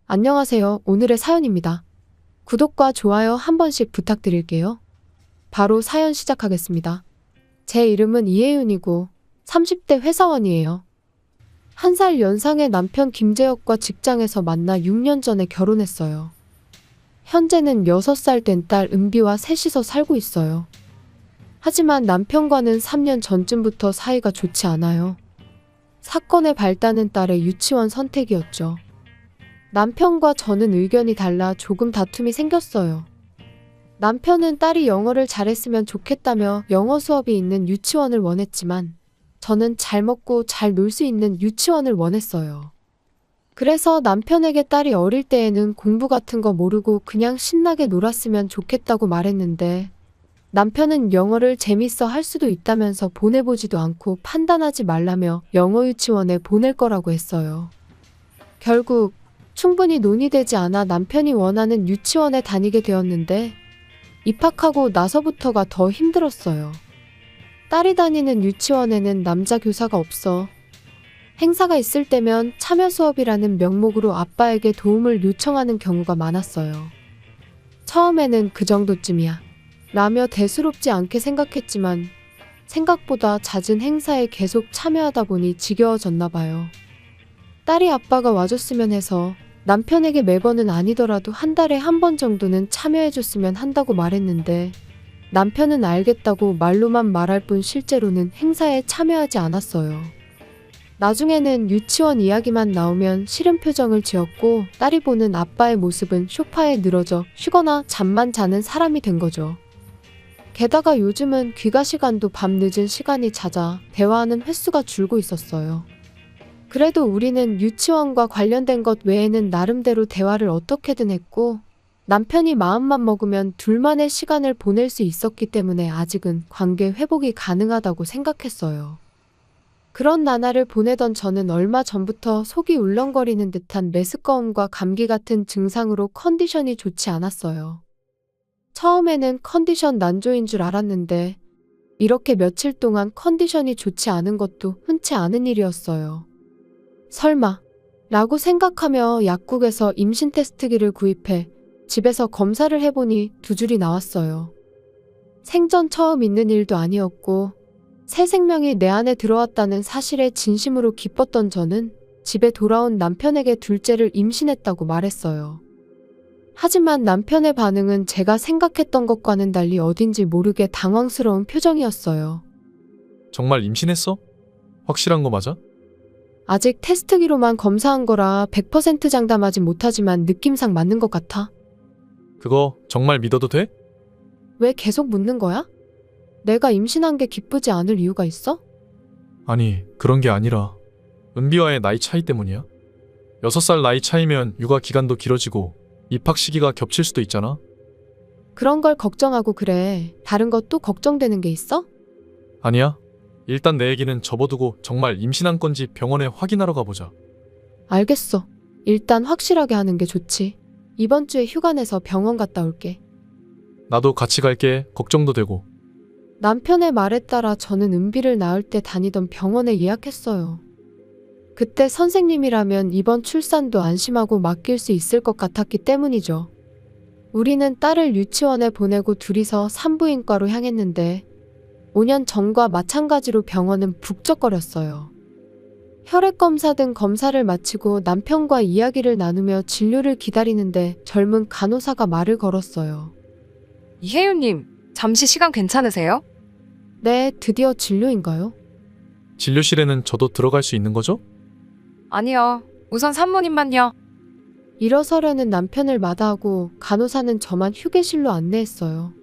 안녕하세요. 오늘의 사연입니다. 구독과 좋아요 한 번씩 부탁드릴게요. 바로 사연 시작하겠습니다. 제 이름은 이혜윤이고 30대 회사원이에요. 1살 연상의 남편 김재혁과 직장에서 만나 6년 전에 결혼했어요. 현재는 6살 된 딸 은비와 셋이서 살고 있어요. 하지만 남편과는 3년 전쯤부터 사이가 좋지 않아요. 사건의 발단은 딸의 유치원 선택이었죠. 남편과 저는 의견이 달라 조금 다툼이 생겼어요. 남편은 딸이 영어를 잘했으면 좋겠다며 영어 수업이 있는 유치원을 원했지만 저는 잘 먹고 잘 놀 수 있는 유치원을 원했어요. 그래서 남편에게 딸이 어릴 때에는 공부 같은 거 모르고 그냥 신나게 놀았으면 좋겠다고 말했는데 남편은 영어를 재밌어 할 수도 있다면서 보내보지도 않고 판단하지 말라며 영어 유치원에 보낼 거라고 했어요. 결국 충분히 논의되지 않아 남편이 원하는 유치원에 다니게 되었는데 입학하고 나서부터가 더 힘들었어요. 딸이 다니는 유치원에는 남자 교사가 없어 행사가 있을 때면 참여 수업이라는 명목으로 아빠에게 도움을 요청하는 경우가 많았어요. 처음에는 그 정도쯤이야 라며 대수롭지 않게 생각했지만 생각보다 잦은 행사에 계속 참여하다 보니 지겨워졌나 봐요. 딸이 아빠가 와줬으면 해서 남편에게 매번은 아니더라도 한 달에 한 번 정도는 참여해줬으면 한다고 말했는데 남편은 알겠다고 말로만 말할 뿐 실제로는 행사에 참여하지 않았어요. 나중에는 유치원 이야기만 나오면 싫은 표정을 지었고 딸이 보는 아빠의 모습은 소파에 늘어져 쉬거나 잠만 자는 사람이 된 거죠. 게다가 요즘은 귀가 시간도 밤늦은 시간이 잦아 대화하는 횟수가 줄고 있었어요. 그래도 우리는 유치원과 관련된 것 외에는 나름대로 대화를 어떻게든 했고 남편이 마음만 먹으면 둘만의 시간을 보낼 수 있었기 때문에 아직은 관계 회복이 가능하다고 생각했어요. 그런 나날을 보내던 저는 얼마 전부터 속이 울렁거리는 듯한 메스꺼움과 감기 같은 증상으로 컨디션이 좋지 않았어요. 처음에는 컨디션 난조인 줄 알았는데 이렇게 며칠 동안 컨디션이 좋지 않은 것도 흔치 않은 일이었어요. 설마 라고 생각하며 약국에서 임신 테스트기를 구입해 집에서 검사를 해보니 2줄이 나왔어요. 생전 처음 있는 일도 아니었고 새 생명이 내 안에 들어왔다는 사실에 진심으로 기뻤던 저는 집에 돌아온 남편에게 둘째를 임신했다고 말했어요. 하지만 남편의 반응은 제가 생각했던 것과는 달리 어딘지 모르게 당황스러운 표정이었어요. 정말 임신했어? 확실한 거 맞아? 아직 테스트기로만 검사한 거라 100% 장담하진 못하지만 느낌상 맞는 것 같아. 그거 정말 믿어도 돼? 왜 계속 묻는 거야? 내가 임신한 게 기쁘지 않을 이유가 있어? 아니, 그런 게 아니라 은비와의 나이 차이 때문이야. 6살 나이 차이면 육아 기간도 길어지고 입학 시기가 겹칠 수도 있잖아. 그런 걸 걱정하고 그래. 다른 것도 걱정되는 게 있어? 아니야. 일단 내 얘기는 접어두고 정말 임신한 건지 병원에 확인하러 가보자. 알겠어. 일단 확실하게 하는 게 좋지. 이번 주에 휴가 내서 병원 갔다 올게. 나도 같이 갈게. 걱정도 되고. 남편의 말에 따라 저는 은비를 낳을 때 다니던 병원에 예약했어요. 그때 선생님이라면 이번 출산도 안심하고 맡길 수 있을 것 같았기 때문이죠. 우리는 딸을 유치원에 보내고 둘이서 산부인과로 향했는데 5년 전과 마찬가지로 병원은 북적거렸어요. 혈액검사 등 검사를 마치고 남편과 이야기를 나누며 진료를 기다리는데 젊은 간호사가 말을 걸었어요. 이혜윤님, 잠시 시간 괜찮으세요? 네, 드디어 진료인가요? 진료실에는 저도 들어갈 수 있는 거죠? 아니요. 우선 산모님만요. 일어서려는 남편을 마다하고 간호사는 저만 휴게실로 안내했어요.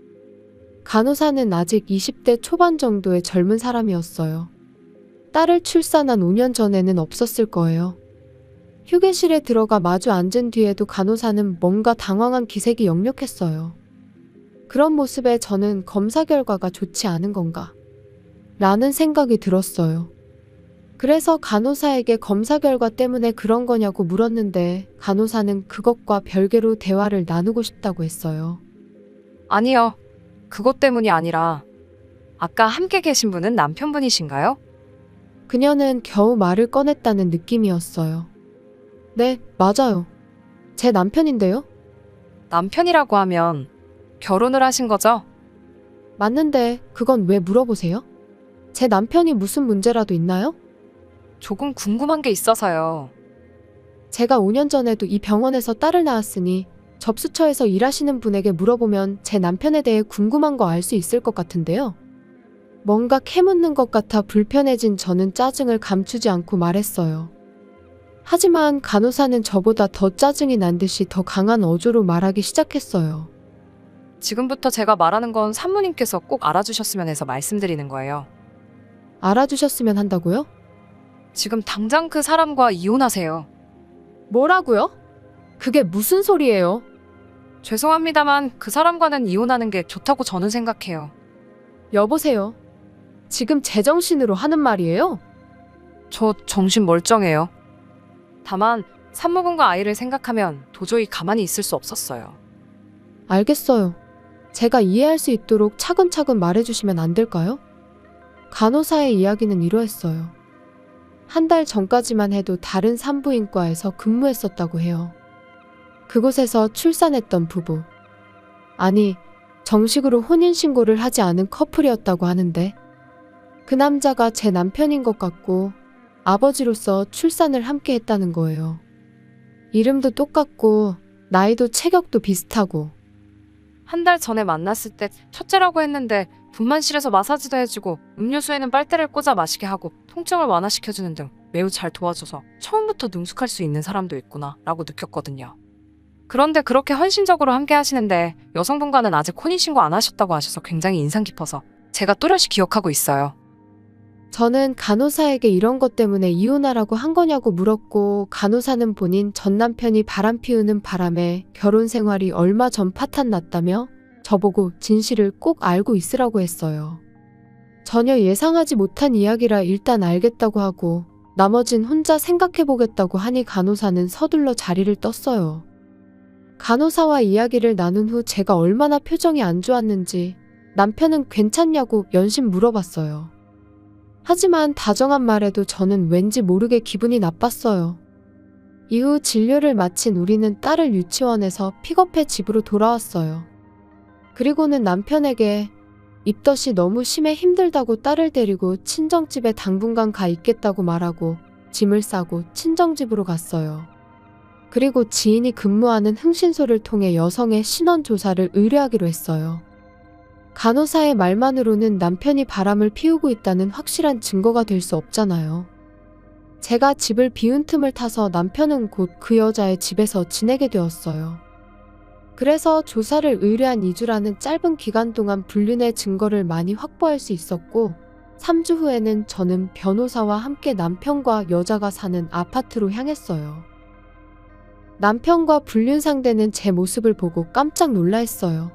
간호사는 아직 20대 초반 정도의 젊은 사람이었어요. 딸을 출산한 5년 전에는 없었을 거예요. 휴게실에 들어가 마주 앉은 뒤에도 간호사는 뭔가 당황한 기색이 역력했어요. 그런 모습에 저는 검사 결과가 좋지 않은 건가? 라는 생각이 들었어요. 그래서 간호사에게 검사 결과 때문에 그런 거냐고 물었는데 간호사는 그것과 별개로 대화를 나누고 싶다고 했어요. 아니요. 그것 때문이 아니라 아까 함께 계신 분은 남편분이신가요? 그녀는 겨우 말을 꺼냈다는 느낌이었어요. 네, 맞아요. 제 남편인데요. 남편이라고 하면 결혼을 하신 거죠? 맞는데 그건 왜 물어보세요? 제 남편이 무슨 문제라도 있나요? 조금 궁금한 게 있어서요. 제가 5년 전에도 이 병원에서 딸을 낳았으니 접수처에서 일하시는 분에게 물어보면 제 남편에 대해 궁금한 거 알 수 있을 것 같은데요. 뭔가 캐묻는 것 같아 불편해진 저는 짜증을 감추지 않고 말했어요. 하지만 간호사는 저보다 더 짜증이 난 듯이 더 강한 어조로 말하기 시작했어요. 지금부터 제가 말하는 건 산모님께서 꼭 알아주셨으면 해서 말씀드리는 거예요. 알아주셨으면 한다고요? 지금 당장 그 사람과 이혼하세요. 뭐라고요? 그게 무슨 소리예요? 죄송합니다만 그 사람과는 이혼하는 게 좋다고 저는 생각해요. 여보세요. 지금 제정신으로 하는 말이에요? 저 정신 멀쩡해요. 다만 산모분과 아이를 생각하면 도저히 가만히 있을 수 없었어요. 알겠어요. 제가 이해할 수 있도록 차근차근 말해주시면 안 될까요? 간호사의 이야기는 이러했어요. 한 달 전까지만 해도 다른 산부인과에서 근무했었다고 해요. 그곳에서 출산했던 부부. 아니, 정식으로 혼인신고를 하지 않은 커플이었다고 하는데 그 남자가 제 남편인 것 같고 아버지로서 출산을 함께 했다는 거예요. 이름도 똑같고 나이도 체격도 비슷하고. 한 달 전에 만났을 때 첫째라고 했는데 분만실에서 마사지도 해주고 음료수에는 빨대를 꽂아 마시게 하고 통증을 완화시켜주는 등 매우 잘 도와줘서 처음부터 능숙할 수 있는 사람도 있구나 라고 느꼈거든요. 그런데 그렇게 헌신적으로 함께 하시는데 여성분과는 아직 혼인신고 안 하셨다고 하셔서 굉장히 인상 깊어서 제가 또렷이 기억하고 있어요. 저는 간호사에게 이런 것 때문에 이혼하라고 한 거냐고 물었고 간호사는 본인 전 남편이 바람 피우는 바람에 결혼 생활이 얼마 전 파탄 났다며 저보고 진실을 꼭 알고 있으라고 했어요. 전혀 예상하지 못한 이야기라 일단 알겠다고 하고 나머진 혼자 생각해보겠다고 하니 간호사는 서둘러 자리를 떴어요. 간호사와 이야기를 나눈 후 제가 얼마나 표정이 안 좋았는지 남편은 괜찮냐고 연신 물어봤어요. 하지만 다정한 말에도 저는 왠지 모르게 기분이 나빴어요. 이후 진료를 마친 우리는 딸을 유치원에서 픽업해 집으로 돌아왔어요. 그리고는 남편에게 입덧이 너무 심해 힘들다고 딸을 데리고 친정집에 당분간 가 있겠다고 말하고 짐을 싸고 친정집으로 갔어요. 그리고 지인이 근무하는 흥신소를 통해 여성의 신원 조사를 의뢰하기로 했어요. 간호사의 말만으로는 남편이 바람을 피우고 있다는 확실한 증거가 될 수 없잖아요. 제가 집을 비운 틈을 타서 남편은 곧 그 여자의 집에서 지내게 되었어요. 그래서 조사를 의뢰한 2주라는 짧은 기간 동안 불륜의 증거를 많이 확보할 수 있었고 3주 후에는 저는 변호사와 함께 남편과 여자가 사는 아파트로 향했어요. 남편과 불륜 상대는 제 모습을 보고 깜짝 놀라했어요.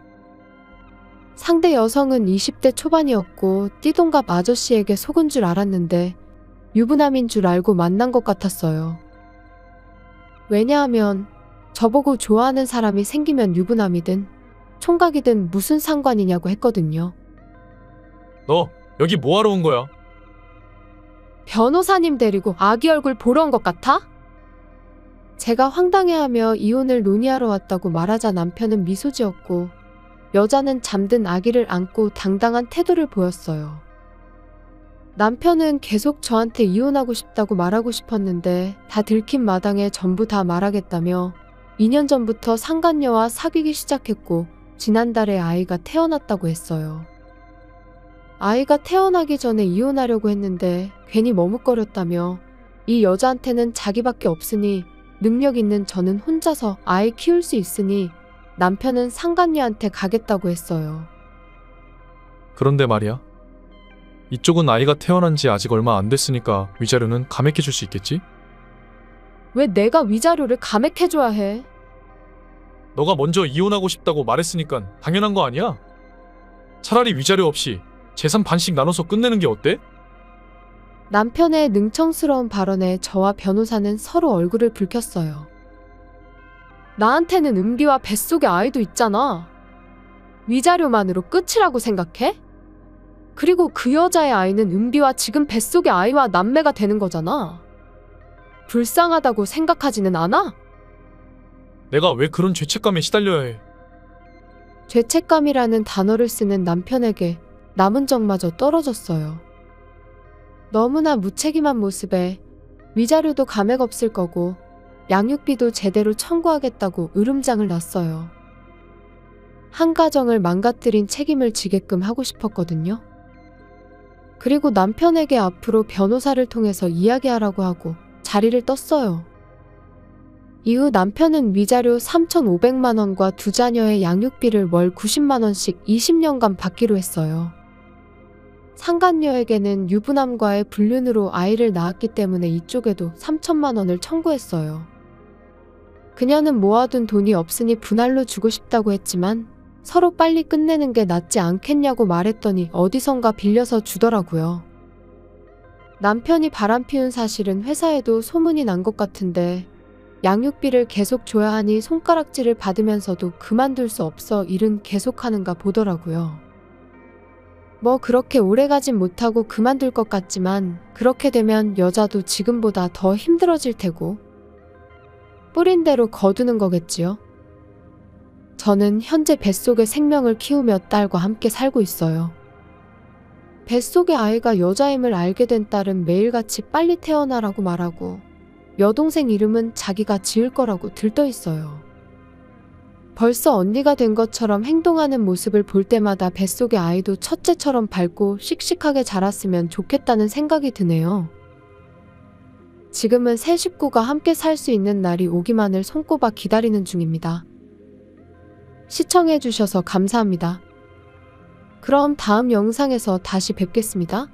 상대 여성은 20대 초반이었고 띠동갑 아저씨에게 속은 줄 알았는데 유부남인 줄 알고 만난 것 같았어요. 왜냐하면 저보고 좋아하는 사람이 생기면 유부남이든 총각이든 무슨 상관이냐고 했거든요. 너 여기 뭐하러 온 거야? 변호사님 데리고 아기 얼굴 보러 온 것 같아? 제가 황당해하며 이혼을 논의하러 왔다고 말하자 남편은 미소 지었고 여자는 잠든 아기를 안고 당당한 태도를 보였어요. 남편은 계속 저한테 이혼하고 싶다고 말하고 싶었는데 다 들킨 마당에 전부 다 말하겠다며 2년 전부터 상간녀와 사귀기 시작했고 지난달에 아이가 태어났다고 했어요. 아이가 태어나기 전에 이혼하려고 했는데 괜히 머뭇거렸다며 이 여자한테는 자기밖에 없으니 능력 있는 저는 혼자서 아이 키울 수 있으니 남편은 상간녀한테 가겠다고 했어요. 그런데 말이야. 이쪽은 아이가 태어난 지 아직 얼마 안 됐으니까 위자료는 감액해 줄 수 있겠지? 왜 내가 위자료를 감액해줘야 해? 너가 먼저 이혼하고 싶다고 말했으니까 당연한 거 아니야? 차라리 위자료 없이 재산 반씩 나눠서 끝내는 게 어때? 남편의 능청스러운 발언에 저와 변호사는 서로 얼굴을 붉혔어요. 나한테는 은비와 뱃속에 아이도 있잖아. 위자료만으로 끝이라고 생각해? 그리고 그 여자의 아이는 은비와 지금 뱃속의 아이와 남매가 되는 거잖아. 불쌍하다고 생각하지는 않아? 내가 왜 그런 죄책감에 시달려야 해? 죄책감이라는 단어를 쓰는 남편에게 남은 정마저 떨어졌어요. 너무나 무책임한 모습에 위자료도 감액 없을 거고 양육비도 제대로 청구하겠다고 으름장을 놨어요. 한 가정을 망가뜨린 책임을 지게끔 하고 싶었거든요. 그리고 남편에게 앞으로 변호사를 통해서 이야기하라고 하고 자리를 떴어요. 이후 남편은 위자료 3,500만 원과 두 자녀의 양육비를 월 90만 원씩 20년간 받기로 했어요. 상간녀에게는 유부남과의 불륜으로 아이를 낳았기 때문에 이쪽에도 3천만 원을 청구했어요. 그녀는 모아둔 돈이 없으니 분할로 주고 싶다고 했지만 서로 빨리 끝내는 게 낫지 않겠냐고 말했더니 어디선가 빌려서 주더라고요. 남편이 바람피운 사실은 회사에도 소문이 난 것 같은데 양육비를 계속 줘야 하니 손가락질을 받으면서도 그만둘 수 없어 일은 계속하는가 보더라고요. 뭐 그렇게 오래가진 못하고 그만둘 것 같지만 그렇게 되면 여자도 지금보다 더 힘들어질 테고 뿌린 대로 거두는 거겠지요. 저는 현재 뱃속에 생명을 키우며 딸과 함께 살고 있어요. 뱃속의 아이가 여자임을 알게 된 딸은 매일같이 빨리 태어나라고 말하고 여동생 이름은 자기가 지을 거라고 들떠 있어요. 벌써 언니가 된 것처럼 행동하는 모습을 볼 때마다 뱃속의 아이도 첫째처럼 밝고 씩씩하게 자랐으면 좋겠다는 생각이 드네요. 지금은 세 식구가 함께 살 수 있는 날이 오기만을 손꼽아 기다리는 중입니다. 시청해주셔서 감사합니다. 그럼 다음 영상에서 다시 뵙겠습니다.